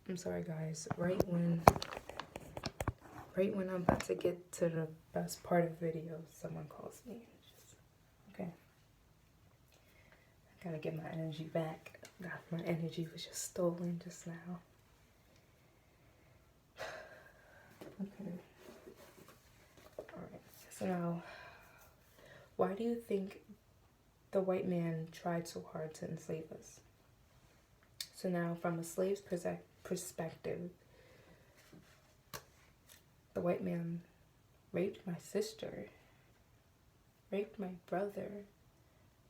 I'm sorry guys, right when I'm about to get to the best part of the video, someone calls me. Okay. I gotta get my energy back. My energy was just stolen just now. Okay. Alright. So now, why do you think the white man tried so hard to enslave us? So now, from a slave's perspective, the white man raped my sister, raped my brother,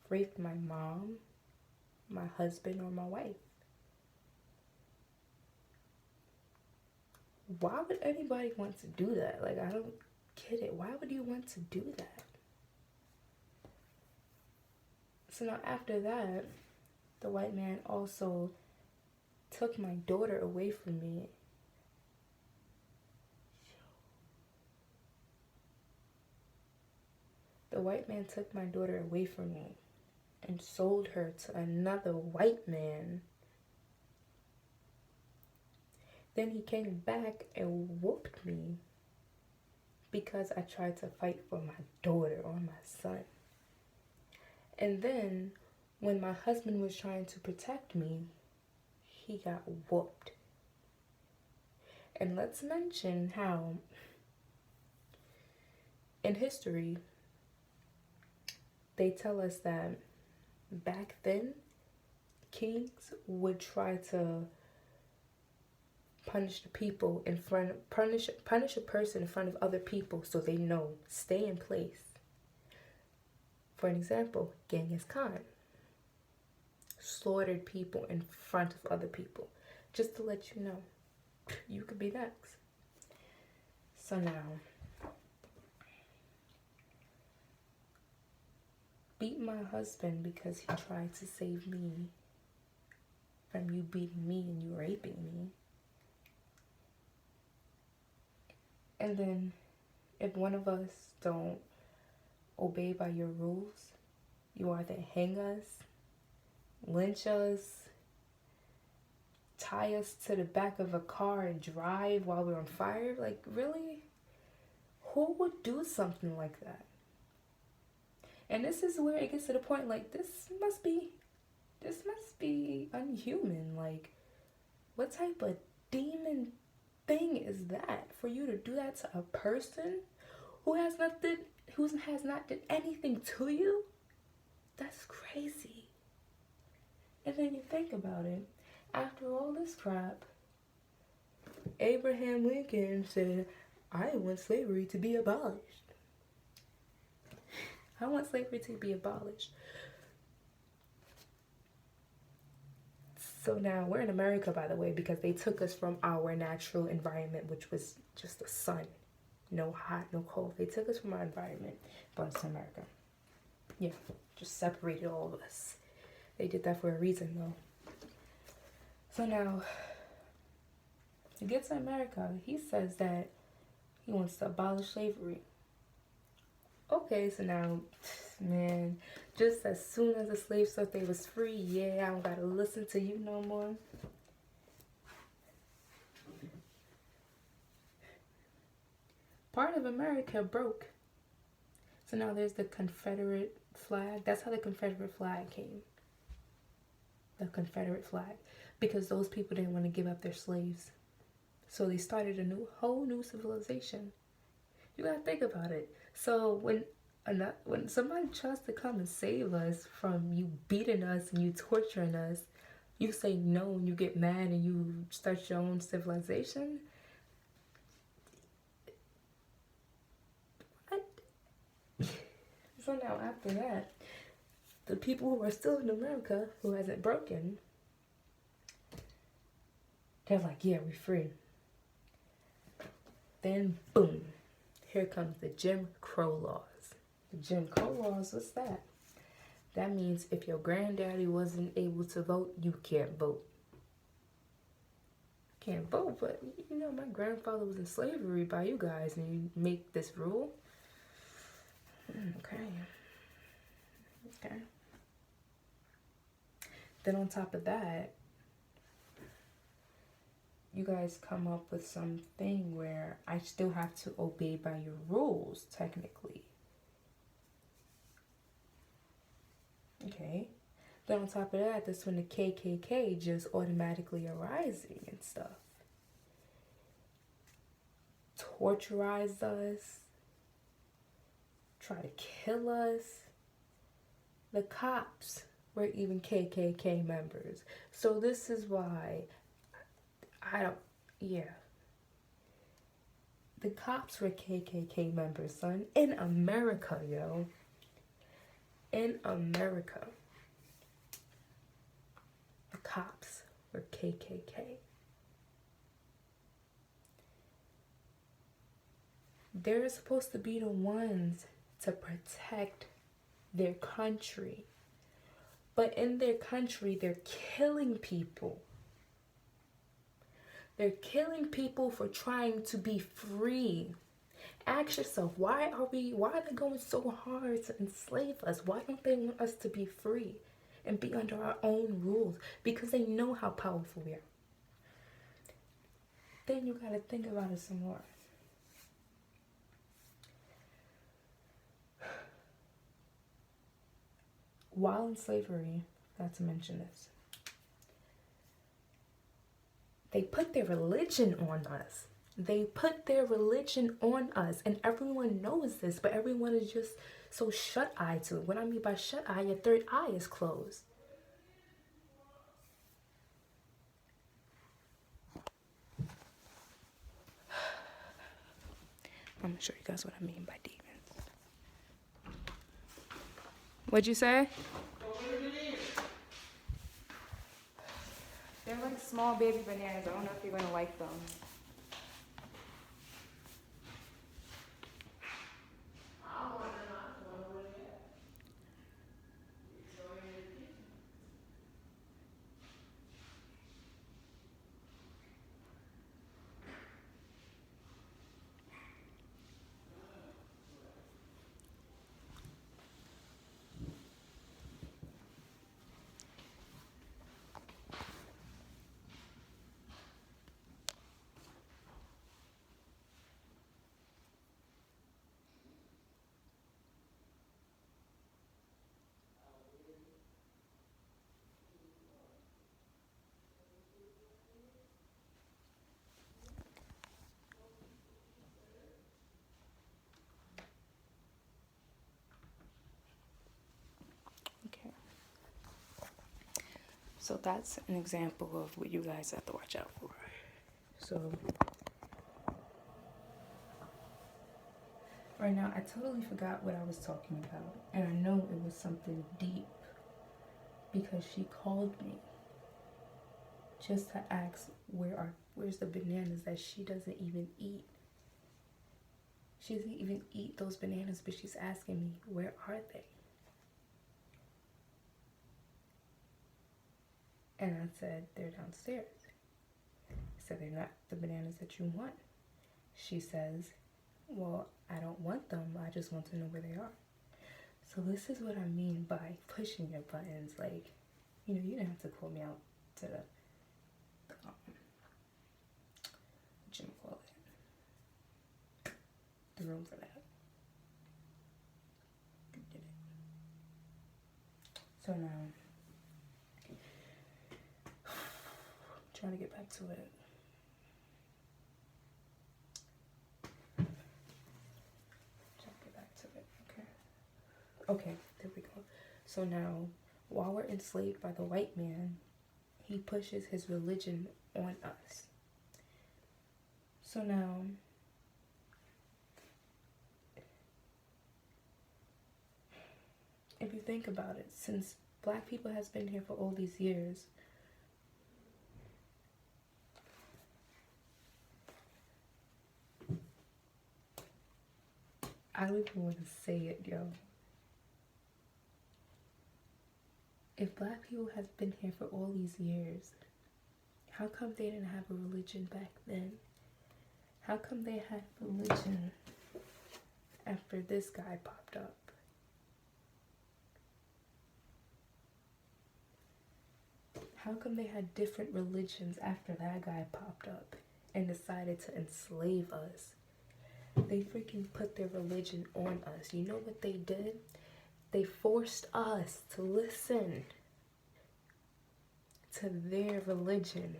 raped my mom, my husband, or my wife. Why would anybody want to do that? Like, I don't get it. Why would you want to do that? So now after that, the white man also took my daughter away from me. The white man took my daughter away from me and sold her to another white man. Then he came back and whooped me because I tried to fight for my daughter or my son. And then when my husband was trying to protect me, he got whooped. And let's mention how in history, they tell us that back then, kings would try to punish the people in front, punish a person in front of other people so they know, stay in place. For an example, Genghis Khan slaughtered people in front of other people, just to let you know, you could be next. So now, beat my husband because he tried to save me from you beating me and you raping me. And then if one of us don't obey by your rules, you either hang us, lynch us, tie us to the back of a car and drive while we're on fire. Like, really? Who would do something like that? And this is where it gets to the point, like, this must be unhuman. Like, what type of demon thing is that for you to do that to a person who has not done anything to you? That's crazy. And then you think about it, after all this crap, Abraham Lincoln said, I want slavery to be abolished. I want slavery to be abolished. So now we're in America, by the way, because they took us from our natural environment, which was just the sun. No hot, no cold. They took us from our environment, brought us to America. Yeah, just separated all of us. They did that for a reason, though. So now, to get to America, he says that he wants to abolish slavery. Okay, so now, man, just as soon as the slaves thought they was free, yeah, I don't gotta listen to you no more. Part of America broke. So now there's the Confederate flag. That's how the Confederate flag came. The Confederate flag. Because those people didn't want to give up their slaves. So they started a whole new civilization. You gotta think about it. So when somebody tries to come and save us from you beating us and you torturing us, you say no and you get mad and you start your own civilization. What? So now after that, the people who are still in America, who hasn't broken, they're like, yeah, we're free. Then boom, here comes the Jim Crow laws. The Jim Crow laws, what's that? That means if your granddaddy wasn't able to vote, you can't vote. Can't vote, but you know, my grandfather was in slavery by you guys and you make this rule? Okay. Then on top of that, you guys come up with something where I still have to obey by your rules, technically. Okay. Then on top of that, that's when the KKK just automatically arising and stuff. Torturize us. Try to kill us. The cops were even KKK members. So this is why the cops were KKK members, son. In America, yo. In America. The cops were KKK. They're supposed to be the ones to protect their country. But in their country, they're killing people. They're killing people for trying to be free. Ask yourself, why are they going so hard to enslave us? Why don't they want us to be free and be under our own rules? Because they know how powerful we are. Then you gotta think about it some more. While in slavery, not to mention this, they put their religion on us. They put their religion on us, and everyone knows this, but everyone is just so shut-eyed to it. What I mean by shut-eye, your third eye is closed. I'm gonna show you guys what I mean by demons. What'd you say? They're like small baby bananas. I don't know if you're gonna like them. Okay. So that's an example of what you guys have to watch out for. So right now, I totally forgot what I was talking about. And I know it was something deep because she called me just to ask where's the bananas that she doesn't even eat. She doesn't even eat those bananas, but she's asking me, where are they? And I said, they're downstairs. I said, they're not the bananas that you want. She says, well, I don't want them. I just want to know where they are. So this is what I mean by pushing your buttons. Like, you know, you didn't have to call me out to the what you call it, the room for that. You did it. So now, trying to get back to it. Okay, there we go. So now, while we're enslaved by the white man, he pushes his religion on us. So now, if you think about it, since black people has been here for all these years, I don't even want to say it, yo. If black people have been here for all these years, how come they didn't have a religion back then? How come they had religion after this guy popped up? How come they had different religions after that guy popped up and decided to enslave us? They freaking put their religion on us. You know what they did? They forced us to listen to their religion.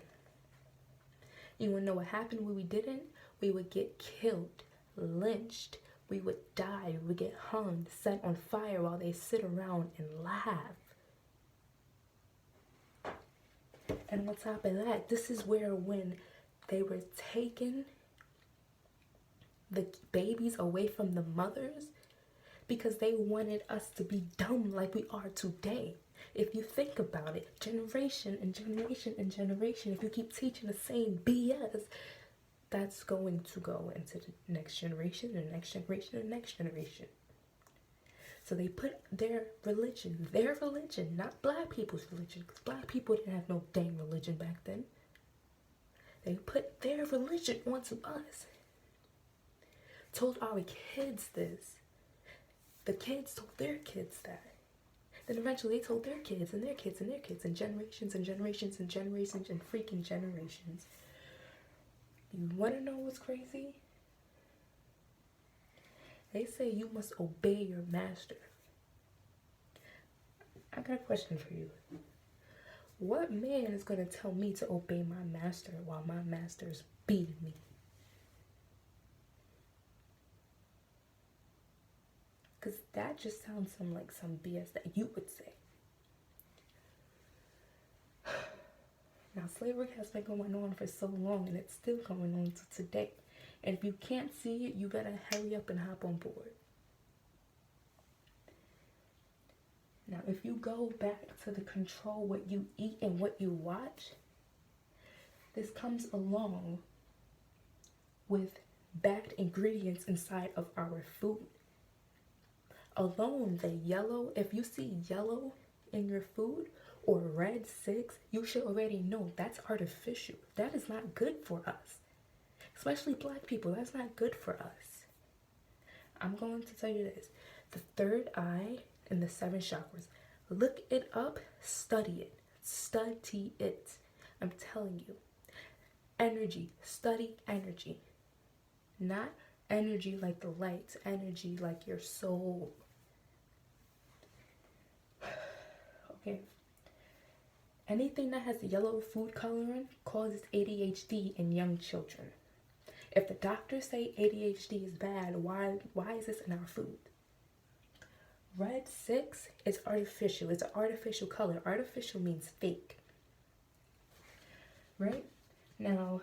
You wanna know what happened when we didn't? We would get killed, lynched, we would die, we would get hung, set on fire while they sit around and laugh. And on top of that, this is where when they were taking the babies away from the mothers because they wanted us to be dumb like we are today. If you think about it, generation and generation and generation, if you keep teaching the same BS, that's going to go into the next generation and the next generation and the next generation. So they put their religion, not black people's religion, because black people didn't have no dang religion back then. They put their religion onto us. Told our kids this. The kids told their kids that. Then eventually they told their kids and their kids and their kids and generations and generations and generations and freaking generations. You want to know what's crazy? They say you must obey your master. I got a question for you. What man is going to tell me to obey my master while my master is beating me? Because that just sounds like some BS that you would say. Now, slavery has been going on for so long, and it's still going on to today. And if you can't see it, you better hurry up and hop on board. Now, if you go back to the control what you eat and what you watch, this comes along with bad ingredients inside of our food. Alone, the yellow, if you see yellow in your food or red 6, you should already know that's artificial. That is not good for us. Especially black people, that's not good for us. I'm going to tell you this. The third eye and the 7 chakras. Look it up, study it. Study it. I'm telling you. Energy, study energy. Not energy like the lights, energy like your soul. Okay. Anything that has yellow food coloring causes ADHD in young children. If the doctors say ADHD is bad, why is this in our food? Red 6 is artificial. It's an artificial color. Artificial means fake. Right? Now,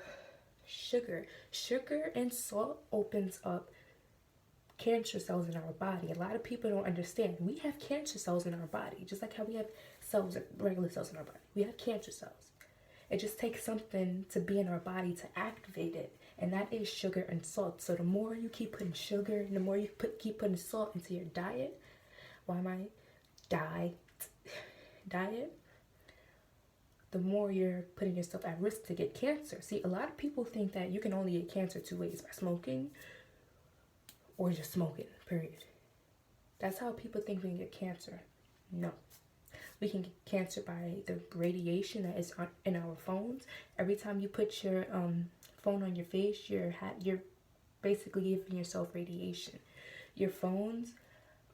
sugar. Sugar and salt opens up cancer cells in our body. A lot of people don't understand. We have cancer cells in our body, just like how we have cells, regular cells in our body. We have cancer cells. It just takes something to be in our body to activate it, and that is sugar and salt. So the more you keep putting sugar, and the more you keep putting salt into your diet, diet, the more you're putting yourself at risk to get cancer. See, a lot of people think that you can only get cancer 2 ways: by smoking or just smoking, period. That's how people think we can get cancer. No. We can get cancer by the radiation that is in our phones. Every time you put your phone on your face, you're basically giving yourself radiation. Your phones,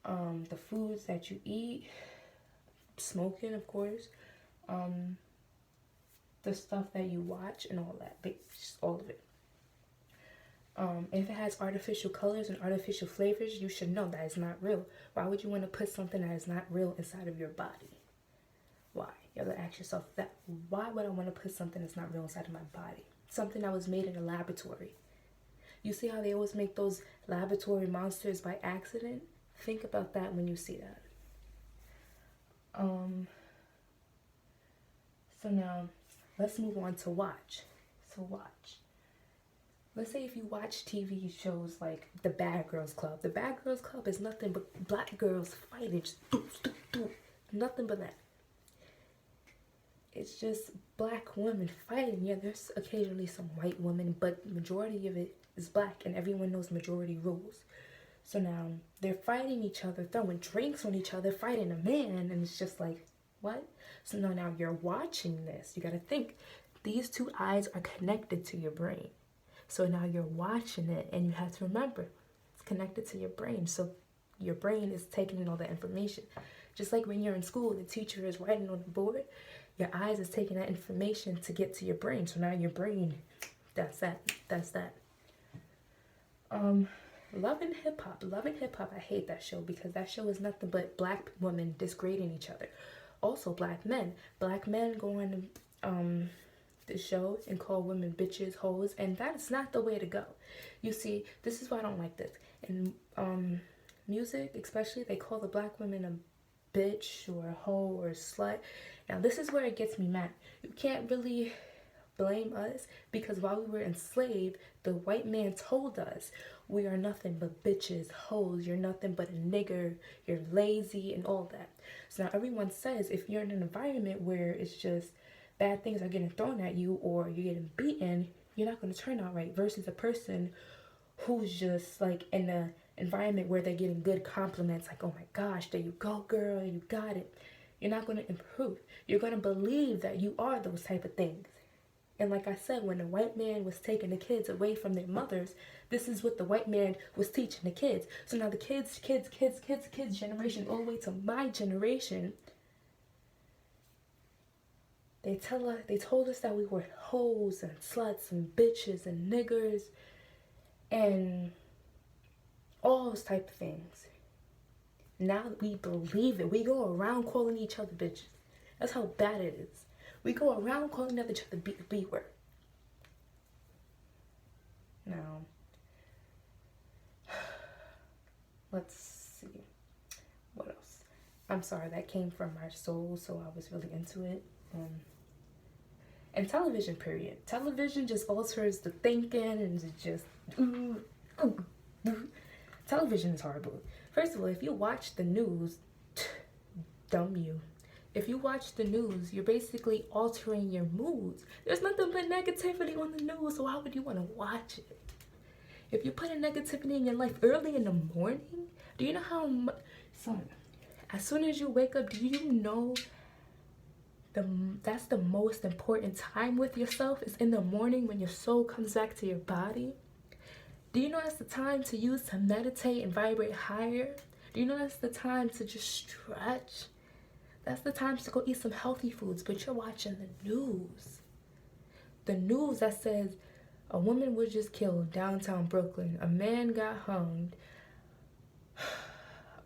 the foods that you eat, smoking, of course, the stuff that you watch and all that, just all of it. If it has artificial colors and artificial flavors, you should know that it's not real. Why would you want to put something that is not real inside of your body? Why? You have to ask yourself that. Why would I want to put something that's not real inside of my body? Something that was made in a laboratory. You see how they always make those laboratory monsters by accident? Think about that when you see that. So now, let's move on to watch. So watch. Let's say if you watch TV shows like The Bad Girls Club. The Bad Girls Club is nothing but black girls fighting. Just nothing but that. It's just black women fighting. Yeah, there's occasionally some white women, but majority of it is black, and everyone knows majority rules. So now they're fighting each other, throwing drinks on each other, fighting a man, and it's just like, What? So now you're watching this. You got to think. These two eyes are connected to your brain. So now you're watching it, and you have to remember it's connected to your brain. So your brain is taking in all the information. Just like when you're in school, the teacher is writing on the board, your eyes is taking that information to get to your brain. So now your brain, that's that. Love and Hip Hop. Love and Hip Hop, I hate that show because that show is nothing but black women degrading each other. Also black men. Black men go on the show and call women bitches, hoes, and that's not the way to go. You see, this is why I don't like this. In music, especially, they call the black women a bitch or a hoe or a slut. Now this is where it gets me mad. You can't really blame us because while we were enslaved, the white man told us we are nothing but bitches, hoes, you're nothing but a nigger, you're lazy and all that. So now everyone says if you're in an environment where it's just bad things are getting thrown at you or you're getting beaten, you're not going to turn out right, versus a person who's just like in an environment where they're getting good compliments, like, oh my gosh, there you go, girl, you got it. You're not going to improve. You're going to believe that you are those type of things. And like I said, when the white man was taking the kids away from their mothers, this is what the white man was teaching the kids. So now the kids generation, all the way to my generation, they told us that we were hoes and sluts and bitches and niggers and all those type of things. Now we believe it. We go around calling each other bitches. That's how bad it is. We go around calling each other the B word. Now, let's see. What else? I'm sorry, that came from my soul, so I was really into it. And television, period. Television just alters the thinking and it just... Television is horrible. First of all, if you watch the news, dumb you. If you watch the news, you're basically altering your moods. There's nothing but negativity on the news, so why would you want to watch it? If you put in negativity in your life early in the morning, do you know how much... Son, as soon as you wake up, do you know that's the most important time with yourself is in the morning when your soul comes back to your body? Do you know that's the time to use to meditate and vibrate higher? Do you know that's the time to just stretch? That's the time to go eat some healthy foods, but you're watching the news. The news that says a woman was just killed in downtown Brooklyn. A man got hung.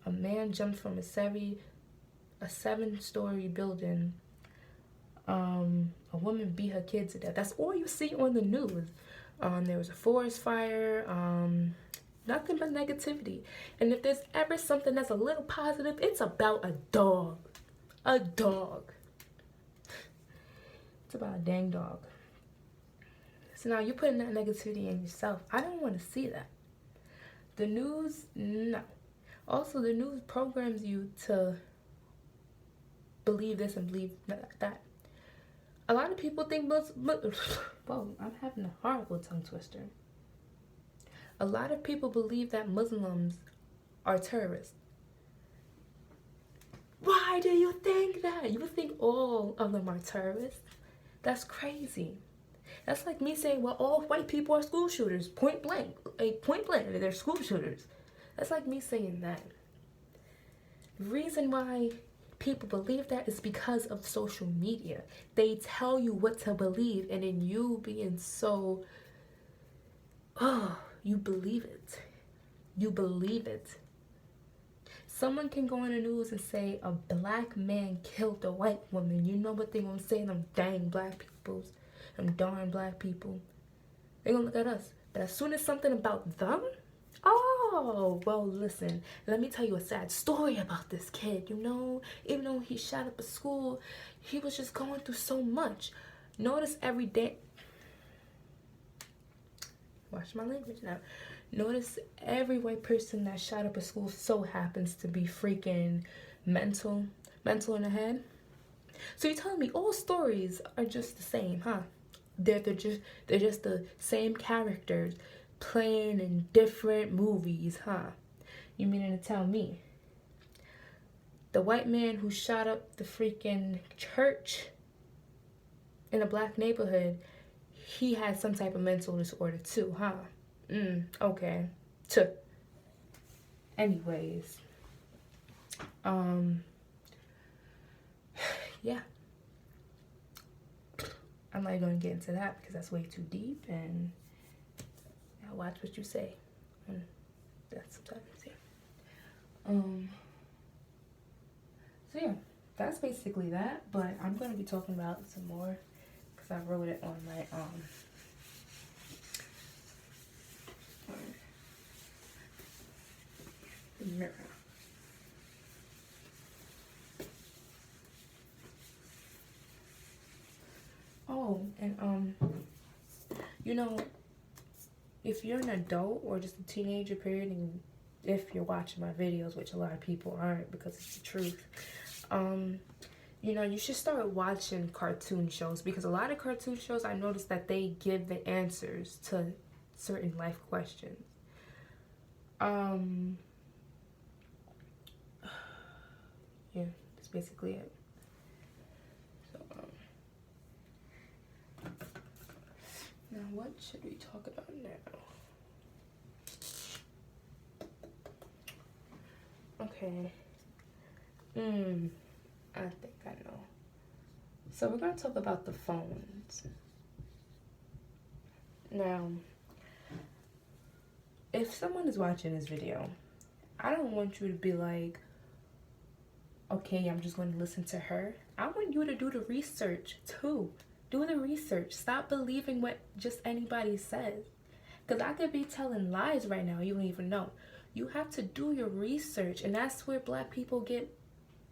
A man jumped from a 7-story building. A woman beat her kids to death. That's all you see on the news. There was a forest fire. Nothing but negativity. And if there's ever something that's a little positive, it's about a dog. A dog. It's about a dang dog. So now you're putting that negativity in yourself. I don't want to see that. The news, no. Also, the news programs you to believe this and believe that. A lot of people think whoa, I'm having a horrible tongue twister. A lot of people believe that Muslims are terrorists. Why do you think that? You think all of them are terrorists? That's crazy. That's like me saying, well, all white people are school shooters. Point blank. They're school shooters. That's like me saying that. The reason why people believe that is because of social media. They tell you what to believe, and then you being so, you believe it. You believe it. Someone can go on the news and say a black man killed a white woman. You know what they're going to say? Them dang black peoples. Them darn black people. They're going to look at us. But as soon as something about them, oh, well, listen. Let me tell you a sad story about this kid, you know? Even though he shot up a school, he was just going through so much. Notice every day. Watch my language now. Notice every white person that shot up a school so happens to be freaking mental in the head. So you're telling me all stories are just the same, huh? They're just the same characters playing in different movies, huh? You meaning to tell me The white man who shot up the freaking church in a black neighborhood, he had some type of mental disorder too, huh? Okay. Anyways, yeah. I'm not going to get into that because that's way too deep, and I'll watch what you say. And that's sometimes, yeah. So yeah, that's basically that, but I'm going to be talking about some more because I wrote it on my, mirror. Oh, and you know, if you're an adult or just a teenager period, and if you're watching my videos, which a lot of people aren't because it's the truth, you know, you should start watching cartoon shows, because a lot of cartoon shows, I noticed that they give the answers to certain life questions. Yeah, that's basically it. So, now what should we talk about now? Okay. I think I know. So we're going to talk about the phones. Now, if someone is watching this video, I don't want you to be like, okay, I'm just going to listen to her. I want you to do the research too. Do the research. Stop believing what just anybody says. Because I could be telling lies right now. You don't even know. You have to do your research. And that's where black people get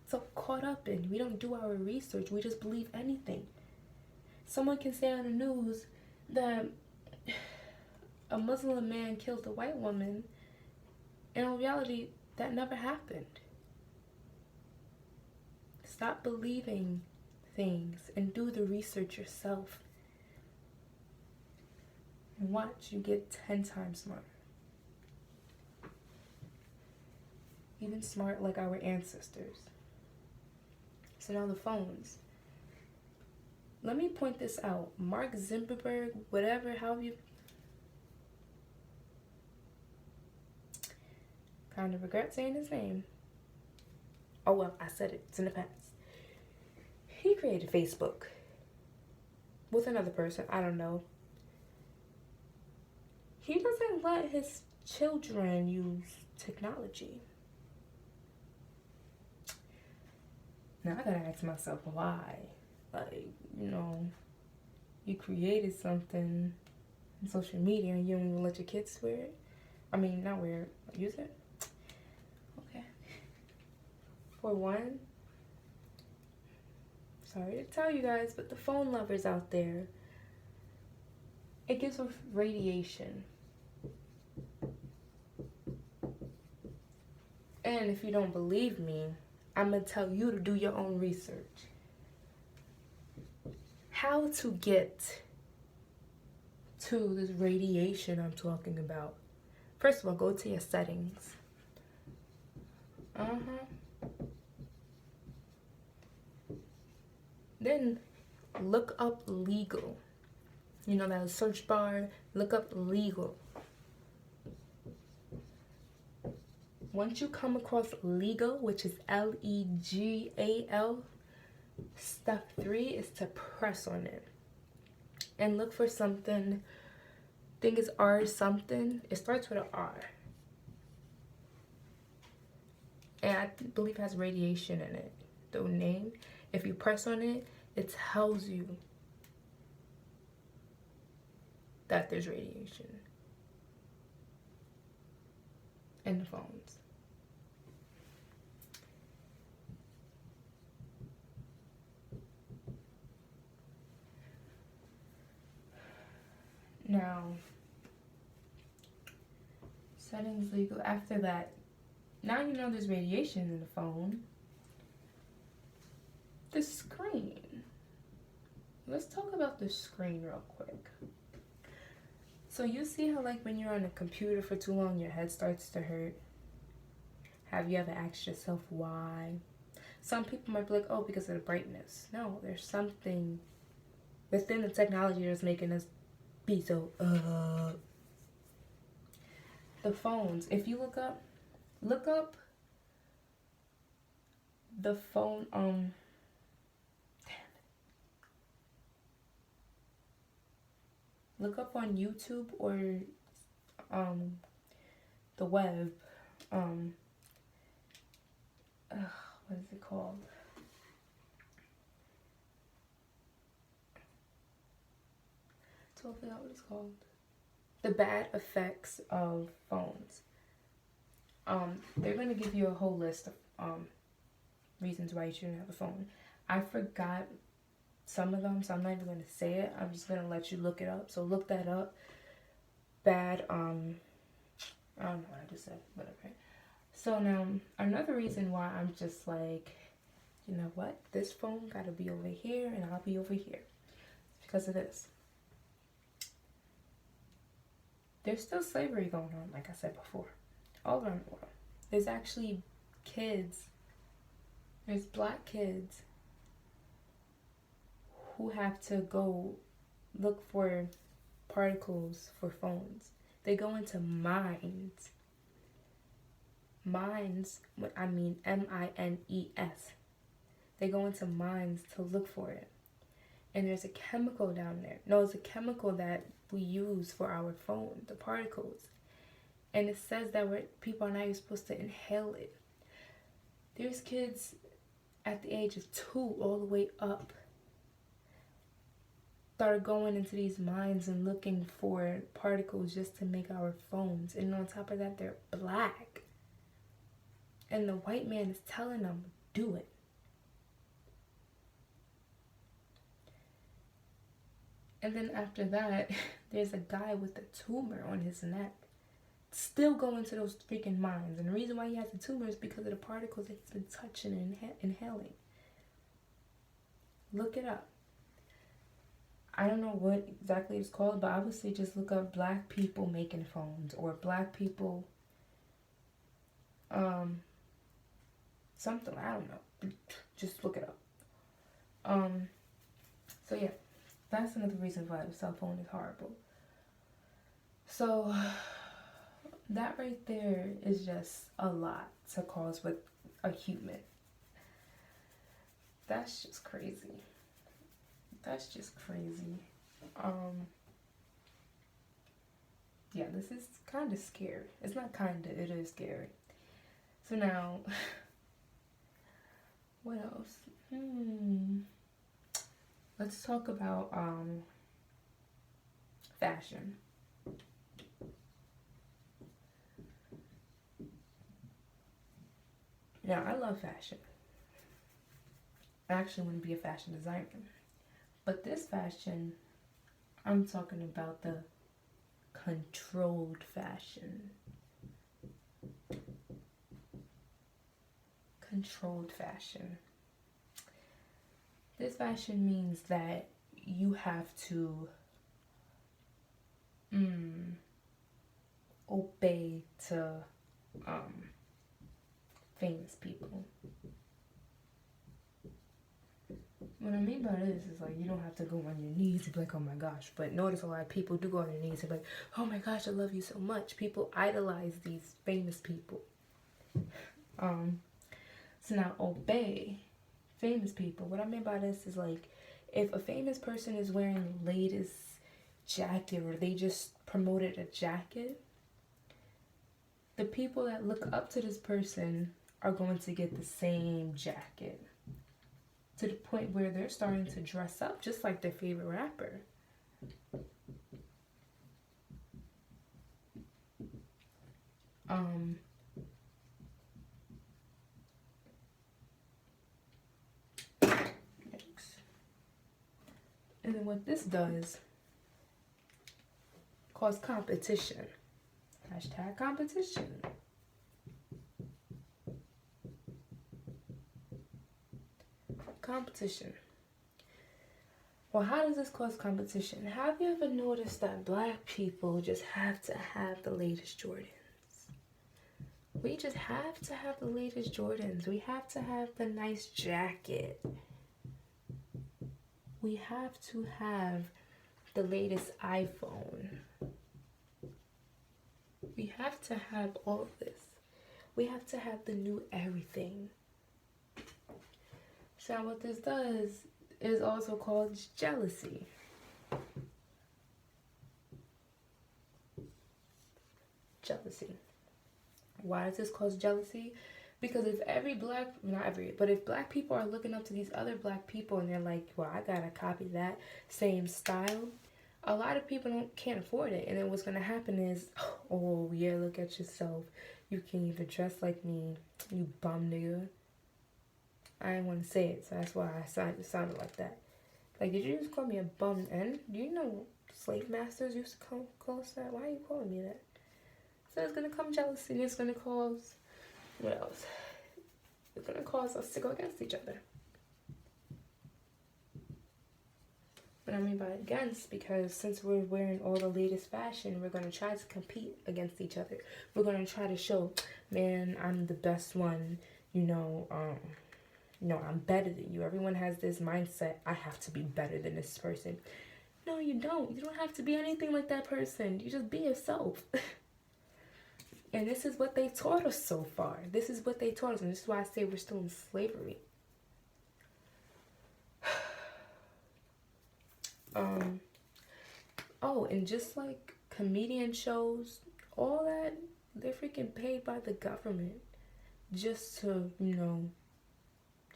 so caught up in. We don't do our research. We just believe anything. Someone can say on the news that a Muslim man killed a white woman. And in reality, that never happened. Stop believing things and do the research yourself. And watch, you get 10 times smarter. Even smart like our ancestors. So now the phones. Let me point this out. Mark Zuckerberg, whatever, how you... Kind of regret saying his name. Oh well, I said it. It's in the past. He created Facebook. With another person. I don't know. He doesn't let his children use technology. Now I gotta ask myself why. Like, you know, you created something on social media and you don't even let your kids wear it. I mean, not wear it, use it. Okay. For one, sorry to tell you guys, but the phone lovers out there, it gives off radiation. And if you don't believe me, I'm going to tell you to do your own research. How to get to this radiation I'm talking about. First of all, go to your settings. Then look up legal. You know, that search bar, look up legal. Once you come across legal, which is L-E-G-A-L, step 3 is to press on it. And look for something, I think it's R something. It starts with an R. And I believe it has radiation in it. The name, if you press on it, it tells you that there's radiation in the phones. Now, settings legal. After that, now you know there's radiation in the phone. The screen. Let's talk about the screen real quick. So you see how, like, when you're on a computer for too long, your head starts to hurt? Have you ever asked yourself why? Some people might be like, oh, because of the brightness. No, there's something within the technology that's making us be so, The phones. If you look up the phone, look up on YouTube or the web, what is it called? I forgot what it's called. The bad effects of phones. They're gonna give you a whole list of reasons why you shouldn't have a phone. I forgot some of them, so I'm not even gonna say it. I'm just gonna let you look it up. So look that up. Bad, I don't know what I just said, whatever. So now, another reason why I'm just like, you know what? This phone gotta be over here and I'll be over here. It's because of this. There's still slavery going on, like I said before, all around the world. There's actually kids, there's black kids who have to go look for particles for phones. They go into mines. Mines, I mean M-I-N-E-S. They go into mines to look for it. And there's a chemical down there. No, it's a chemical that we use for our phone, the particles. And it says that people are not even supposed to inhale it. There's kids at the age of 2 all the way up that are going into these mines and looking for particles just to make our phones. And on top of that, they're black. And the white man is telling them, do it. And then after that, there's a guy with a tumor on his neck still going to those freaking mines. And the reason why he has a tumor is because of the particles that he's been touching and inhaling. Look it up. I don't know what exactly it's called, but I would say just look up black people making phones or black people, something, I don't know. Just look it up. So yeah. That's another reason why the cell phone is horrible. So that right there is just a lot to cause with a human. That's just crazy. That's just crazy. Yeah, this is kind of scary. It's not kind of, it is scary. So now, what else? Let's talk about fashion. Now, I love fashion. I actually want to be a fashion designer. But this fashion, I'm talking about the controlled fashion. Controlled fashion. This fashion means that you have to obey to famous people. What I mean by this is like you don't have to go on your knees and be like, oh my gosh. But notice a lot of people do go on their knees and be like, oh my gosh, I love you so much. People idolize these famous people. So now obey famous people. What I mean by this is like if a famous person is wearing the latest jacket or they just promoted a jacket, the people that look up to this person are going to get the same jacket to the point where they're starting to dress up just like their favorite rapper. And then what this does, cause competition. Hashtag competition. Competition. Well, how does this cause competition? Have you ever noticed that black people just have to have the latest Jordans? We just have to have the latest Jordans. We have to have the nice jacket. We have to have the latest iPhone. We have to have all this. We have to have the new everything. So what this does is also called jealousy. Jealousy. Why does this cause jealousy? Because if if black people are looking up to these other black people and they're like, well, I gotta copy that same style, a lot of people can't afford it. And then what's gonna happen is, oh yeah, look at yourself. You can't even dress like me, you bum nigga. I didn't want to say it, so that's why it sounded like that. Like, did you just call me a bum? And do you know slave masters used to call us that? Why are you calling me that? So it's gonna come jealousy, and it's gonna cause, what else? It's gonna cause us to go against each other. What I mean by against, because since we're wearing all the latest fashion, we're gonna try to compete against each other. We're gonna try to show, man, I'm the best one. I'm better than you. Everyone has this mindset, I have to be better than this person. No, you don't. You don't have to be anything like that person. You just be yourself. And this is what they taught us so far. This is what they taught us. And this is why I say we're still in slavery. Oh, and just like comedian shows, all that, they're freaking paid by the government. Just to,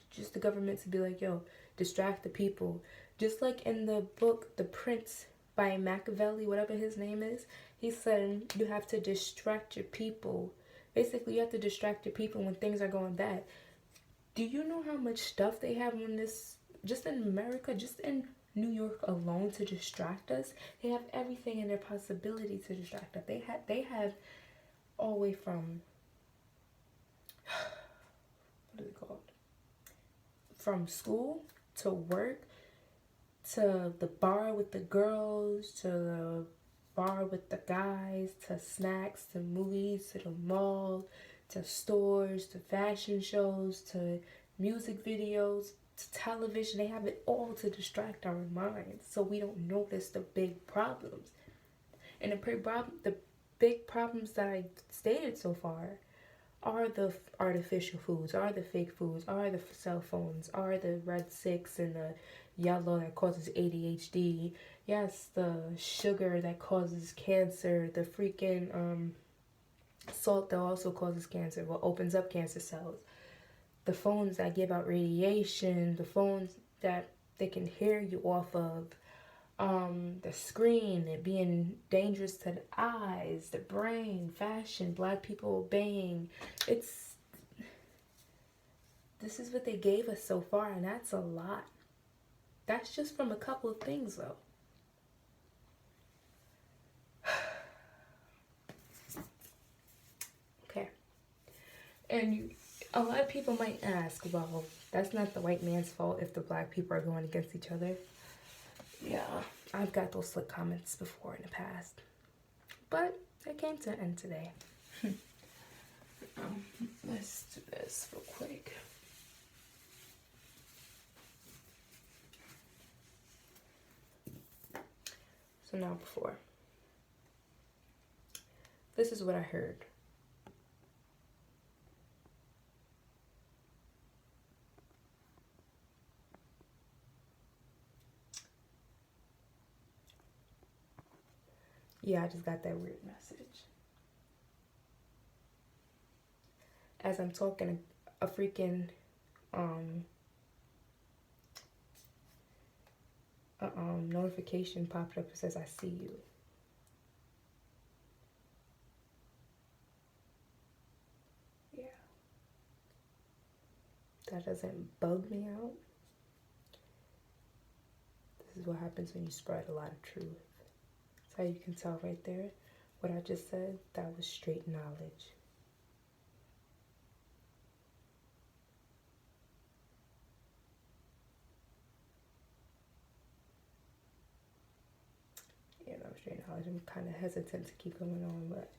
just the government to be like, yo, distract the people. Just like in the book, The Prince by Machiavelli, whatever his name is, he said you have to distract your people. Basically, you have to distract your people when things are going bad. Do you know how much stuff they have on this, just in America, just in New York alone, to distract us? They have everything in their possibility to distract us. They have all the way from, what is it called? From school to work to the bar with the girls to the bar with the guys to snacks to movies to the mall to stores to fashion shows to music videos to television. They have it all to distract our minds so we don't notice the big problems. And the big problems that I stated so far are the artificial foods, are the fake foods, are the cell phones, are the red 6 and the yellow that causes ADHD. Yes, the sugar that causes cancer, the freaking salt that also causes cancer, what opens up cancer cells. The phones that give out radiation, the phones that they can hear you off of, the screen, it being dangerous to the eyes, the brain, fashion, black people obeying. This is what they gave us so far, and that's a lot. That's just from a couple of things, though. Okay. And a lot of people might ask, well, that's not the white man's fault if the black people are going against each other. Yeah, I've got those slick comments before in the past. But it came to an end today. Let's do this real quick. So now before. This is what I heard. Yeah, I just got that weird message. As I'm talking, a freaking notification popped up. It says, I see you. Yeah. That doesn't bug me out. This is what happens when you spread a lot of truth. That's how you can tell right there. What I just said, that was straight knowledge. Yeah, that was straight knowledge. I'm kind of hesitant to keep going on, but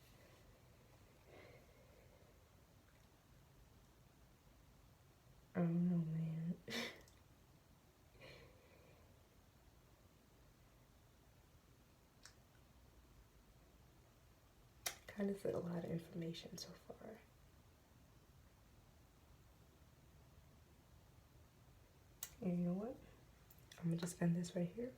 kind of said a lot of information so far. And you know what? I'm gonna just end this right here.